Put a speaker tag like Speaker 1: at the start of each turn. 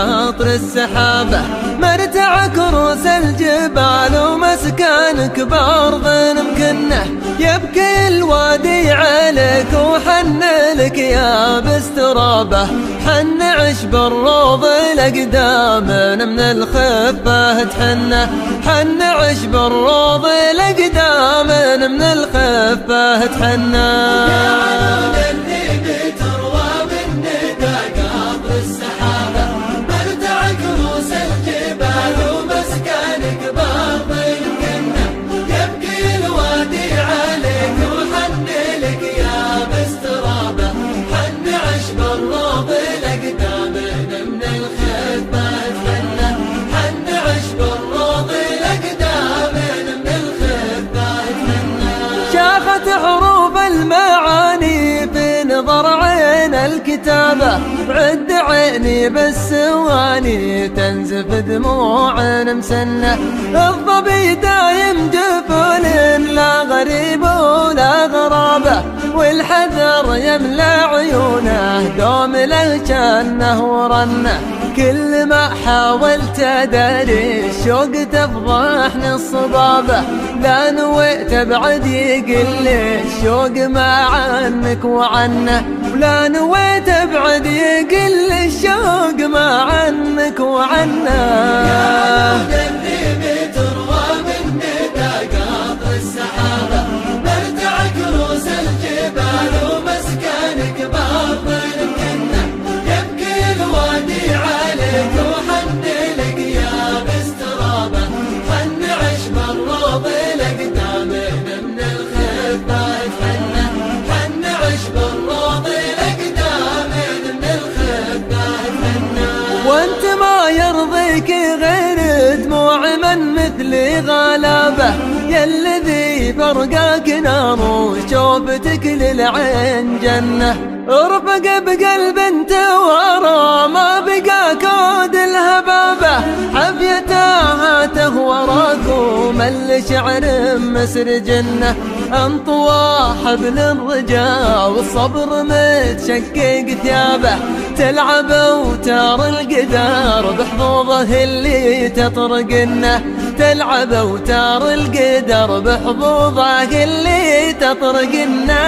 Speaker 1: قطر السحابة، مرتع كروس الجبال ومسكنك بأرض مكنة. يبكي الوادي عليك وحن لك يا باسترابه، حن عشب الروض الأقدام من الخفة تحنه، حن عشب الروض الأقدام من الخفة تحنه. شاخت حروف المعاني في نظر عين الكتابة، عد عيني بالسواني تنزف دموع مسنة. الظبي دايم جفل لا غريب ولا غرابة، والحذر يملى عيونه دوم له جنه ورنه. كل ما حاولت أداري الشوق تفضحني الصبابة، لا نويت أبعد يقل الشوق ما عنك وعنه، ولا نويت أبعد يقل الشوق ما عنك وعنه. وانت ما يرضيك غير دموع من مثلي غلابة، يا الذي فرقاك نار وشوفتك للعين جنة. ارفق بقلب انت ورا ما بقى كود الهبابة، حفيتها تهوراك ومل شعر مسرجنه. انطوى حبل الرجاء والصبر متشقق ثيابه، تلعب اوتار القدر بحظوظه اللي تطرقنه، تلعب اوتار القدر بحظوظه اللي تطرقنه.